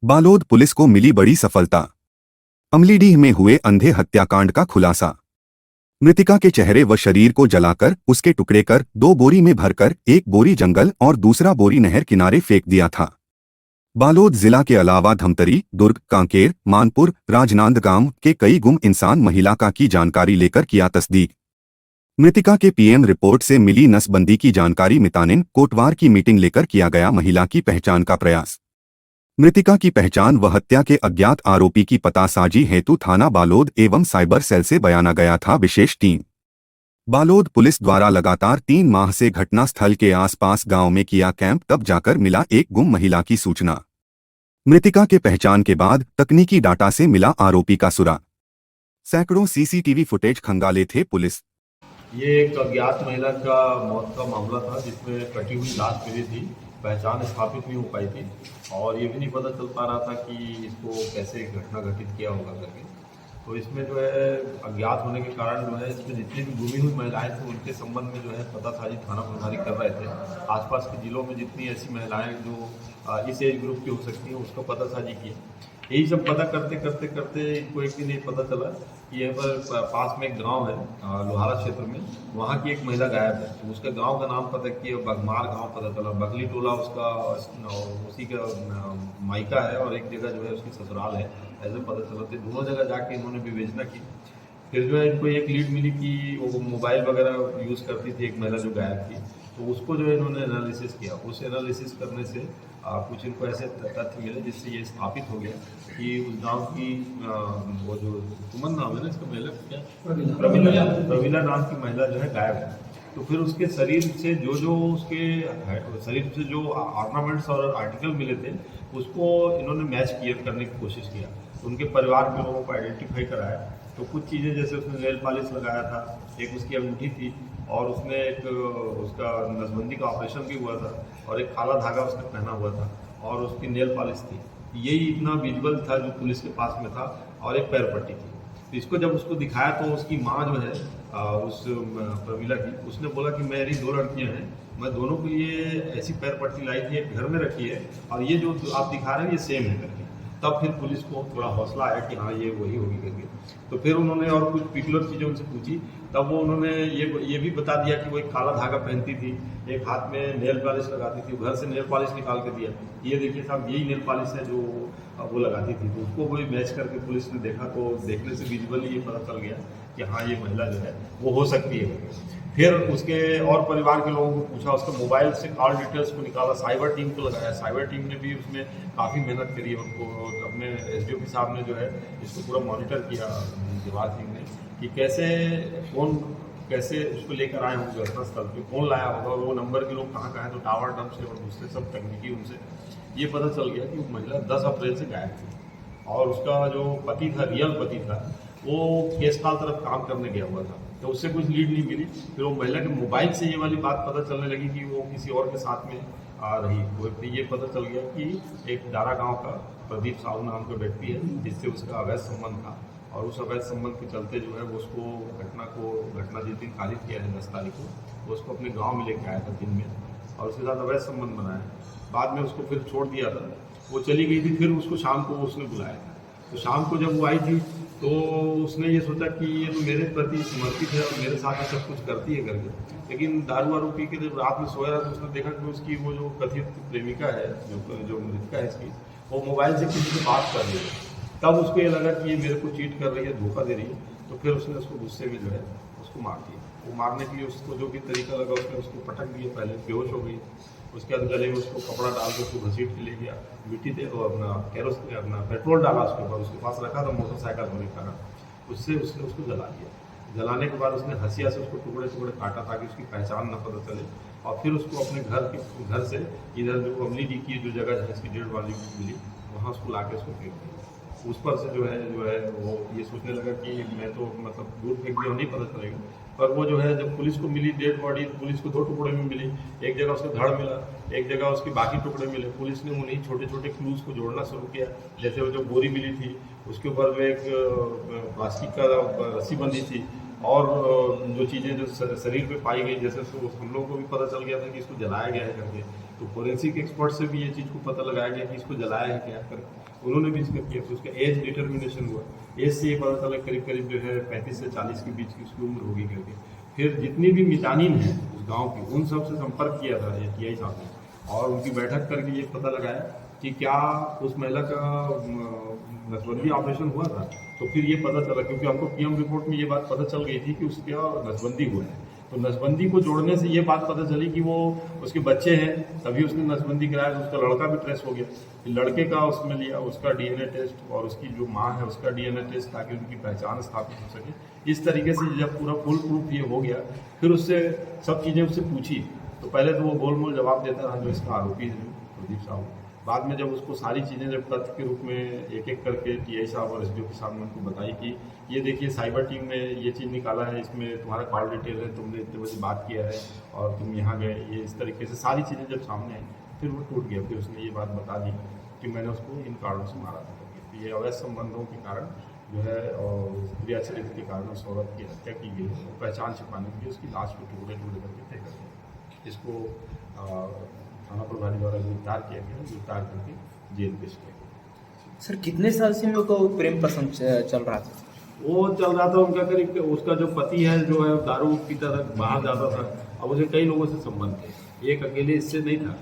Balod police को मिली बड़ी सफलता। अमलीडीह में हुए अंधे हत्याकांड का खुलासा। मृतिका के चेहरे व शरीर को जलाकर उसके टुकड़े कर 2 बोरी में भरकर एक बोरी जंगल और दूसरा बोरी नहर किनारे फेंक दिया था। बालोद जिला के अलावा धमतरी, दुर्ग, कांकेर, मानपुर, राजनांदगांव के कई गुम इंसान महिला का की जानकारी लेकर किया तस्दीक। मृतिका के पीएम रिपोर्ट से मिली नसबंदी की जानकारी मितानिन कोटवार की मीटिंग लेकर किया गया महिला की पहचान का प्रयास। मृतिका की पहचान व हत्या के अज्ञात आरोपी की पतासाजी हेतु थाना बालोद एवं साइबर सेल से बयाना गया था विशेष टीम। बालोद पुलिस द्वारा लगातार 3 माह से घटनास्थल के आसपास गांव में किया कैंप, तब जाकर मिला एक गुम महिला की सूचना। मृतिका के पहचान के बाद तकनीकी डाटा से मिला आरोपी का सुराग। सैकड़ों सीसीटीवी फुटेज खंगाले थे पुलिस। ये एक अज्ञात महिला का मौत का मामला था जिसमें कटी हुई लाश मिली थी। पहचान स्थापित नहीं हो पाई थी और ये भी नहीं पता चल पा रहा था कि इसको कैसे घटना घटित किया होगा करके। तो इसमें जो है अज्ञात होने के कारण जो है इसमें जितनी भी गुमी हुई महिलाएं थी उनके संबंध में जो है पतासाजी थाना प्रभारी कर रहे थे। आसपास के जिलों में जितनी ऐसी महिलाएं जो इस एज ग्रुप की हो सकती हैं उसका पतासाजी की। यही सब पता करते करते करते इनको एक दिन ये पता चला कि यहाँ पर पास में एक गांव है लोहारा क्षेत्र में, वहाँ की एक महिला गायब है। तो उसके गांव का नाम पता किया, बगमार गांव पता चला, बगली टोला उसका उसी का मायका है और एक जगह जो है उसकी ससुराल है, ऐसे पता चला। तो दोनों जगह जाके इन्होंने विवेचना की। फिर जो है इनको एक लीड मिली कि वो मोबाइल वगैरह यूज़ करती थी एक महिला जो गायब थी। तो उसको जो है इन्होंने एनालिसिस किया। उस एनालिसिस करने से कुछ इनको ऐसे तथ्य मिले जिससे ये स्थापित हो गया कि उस गांव की वो जो सुमन नाम है ना इसका महिला क्या, प्रवीला नाम की महिला जो है गायब है। तो फिर उसके शरीर से जो उसके शरीर से जो ऑर्नामेंट्स और आर्टिकल मिले थे उसको इन्होंने मैच किया करने की कोशिश किया। तो उनके परिवार के लोगों को आइडेंटिफाई कराया। तो कुछ चीज़ें जैसे उसने नेल पॉलिश लगाया था, एक उसकी अंगूठी थी और उसने एक उसका नसबंदी का ऑपरेशन भी हुआ था और एक काला धागा उसने पहना हुआ था और उसकी नेल पॉलिश थी। यही इतना विजुअल था जो पुलिस के पास में था और एक पैर पट्टी थी। तो इसको जब उसको दिखाया तो उसकी माँ जो है उस प्रमिला की, उसने बोला कि मेरी 2 लड़कियां हैं, मैं दोनों के लिए ऐसी पैर पट्टी लाई थी, एक घर में रखी है और ये जो आप दिखा रहे हैं ये सेम है करके। तब फिर पुलिस को थोड़ा हौसला आया कि हाँ ये वही होगी करके। तो फिर उन्होंने और कुछ पर्टिकुलर चीज़ें उनसे पूछी। तब वो उन्होंने ये भी बता दिया कि वो एक काला धागा पहनती थी, एक हाथ में नेल पॉलिश लगाती थी। घर से नेल पॉलिश निकाल के दिया, ये देखिए साहब यही नेल पॉलिश है जो वो लगाती थी। तो उसको वही मैच करके पुलिस ने देखा, तो देखने से विजुअली ये पता चल गया कि हाँ ये महिला जो है वो हो सकती है। फिर उसके और परिवार के लोगों को पूछा, उसके मोबाइल से कॉल डिटेल्स को निकाला, साइबर टीम को लगाया। साइबर टीम ने भी उसमें काफ़ी मेहनत करी है। उनको अपने एसडीओ साहब ने जो है इसको पूरा मॉनिटर किया दिवार सिंह ने कि कैसे उसको लेकर आए होंगे घटनास्थल पे, कौन लाया होगा, वो नंबर के लोग कहाँ हैं। तो टावर डंप से और दूसरे सब तकनीकी उनसे ये पता चल गया कि वो महिला 10 अप्रैल से गायब थी और उसका जो पति था, रियल पति था, वो केसकाल तरफ काम करने गया हुआ था। तो उससे कुछ लीड नहीं मिली। फिर वो महिला के मोबाइल से ये वाली बात पता चलने लगी कि वो किसी और के साथ में आ रही। वो ये पता चल गया कि एक दारा गांव का प्रदीप साहू नाम का व्यक्ति है जिससे उसका अवैध संबंध था और उस अवैध संबंध के चलते जो है वो उसको घटना जिस दिन खारिज किया है 10 तारीख को, वो उसको अपने गाँव में लेके आया था दिन में और उसके साथ अवैध संबंध बनाया। बाद में उसको फिर छोड़ दिया था, वो चली गई थी। फिर उसको शाम को उसने बुलाया था। तो शाम को जब वो आई थी तो उसने ये सोचा कि ये तो मेरे प्रति समर्पित है और मेरे साथ सब कुछ करती है करके। लेकिन दारू वारू पी के जब रात में सोया रहा तो उसने देखा कि उसकी वो जो कथित प्रेमिका है, जो मृतिका है इसकी, वो मोबाइल से किसी से बात कर रही है। तब उसको ये लगा कि ये मेरे को चीट कर रही है, धोखा दे रही है। तो फिर उसने उसको गुस्से में जो है उसको मार दिया। वो मारने के लिए उसको जो भी तरीका लगा उसने उसको पटक दिया। पहले बेहोश हो गई, उसके बाद गले में उसको कपड़ा डाल के उसको घसीट के ले गया, मिट्टी दे और अपना पेट्रोल डाला उसके ऊपर, उसके पास रखा था मोटरसाइकिल होने का, उससे उसने उसको जला दिया। जलाने के बाद उसने हंसिया से उसको टुकड़े टुकड़े काटा ताकि उसकी पहचान न पता चले और फिर उसको अपने घर से इधर जो अमलीडीह की जो जगह है इसकी डेड बॉडी मिली वहाँ उसको ला के उसको फेंक दिया। उस पर से जो है वो ये सोचने लगा कि मैं तो मतलब दूर फेंक दिया, नहीं पता चलेगा। पर वो जो है जब पुलिस को मिली डेड बॉडी, पुलिस को 2 टुकड़े में मिली। एक जगह उसका धड़ मिला, एक जगह उसके बाकी टुकड़े मिले। पुलिस ने उन्हीं छोटे छोटे क्लूज को जोड़ना शुरू किया। जैसे वो जो बोरी मिली थी उसके ऊपर जो एक प्लास्टिक का रस्सी बंधी थी और जो चीज़ें जो शरीर पे पाई गई, जैसे तो हम लोगों को भी पता चल गया था कि इसको जलाया गया है करके। तो फोरेंसिक एक्सपर्ट से भी ये चीज़ को पता लगाया गया कि इसको जलाया है क्या कर, उन्होंने भी इसका किया। फिर उसका एज डिटर्मिनेशन हुआ, एज से ये पता चला करीब करीब जो है 35 से 40 के बीच की उसकी उम्र होगी करके। फिर जितनी भी मितानिन है उस गांव की, उन सब से संपर्क किया था ये टीआई साहब ने, और उनकी बैठक करके ये पता लगाया कि क्या उस महिला का नसबंदी ऑपरेशन हुआ था। तो फिर ये पता चला, क्योंकि हमको पीएम रिपोर्ट में ये बात पता चल गई थी कि उसका नसबंदी हुआ है। तो नसबंदी को जोड़ने से ये बात पता चली कि वो उसके बच्चे हैं, तभी उसने नसबंदी कराया। तो उसका लड़का भी ट्रेस हो गया, फिर लड़के का उसमें लिया, उसका डीएनए टेस्ट और उसकी जो माँ है उसका डीएनए टेस्ट, ताकि उनकी पहचान स्थापित हो सके। इस तरीके से जब पूरा फुल प्रूफ ये हो गया, फिर उससे सब चीज़ें उससे पूछी। तो पहले तो वो गोल मोल जवाब देता रहा जो इसका आरोपी है प्रदीप साहू। बाद में जब उसको सारी चीज़ें जब तथ्य के रूप में एक एक करके टीआई साहब और एसडीओ के सामने उनको बताई कि ये देखिए साइबर टीम ने ये चीज़ निकाला है, इसमें तुम्हारा कॉल डिटेल है, तुमने इतने बजे बात किया है और तुम यहाँ गए, ये इस तरीके से सारी चीज़ें जब सामने आई, फिर वो टूट गया। फिर उसने ये बात बता दी कि मैंने उसको इन कारणों से मारा था करके। तो ये अवैध संबंधों के कारण जो है और क्रियाचरित्र के कारण उस औरत की हत्या की गई है। पहचान छिपाने के लिए उसकी लाश को टुकड़े टुकड़े करके फेंका गया। इसको थाना प्रभारी द्वारा गिरफ्तार किया गया, गिरफ्तार करके जेल पेश किया गया। सर कितने साल से उनको प्रेम पसंद चल रहा था? वो चल रहा था उनका करीब, उसका जो पति है जो है दारू पीता था, बाहर जाता था। अब उसे कई लोगों से संबंध थे, एक अकेले इससे नहीं था।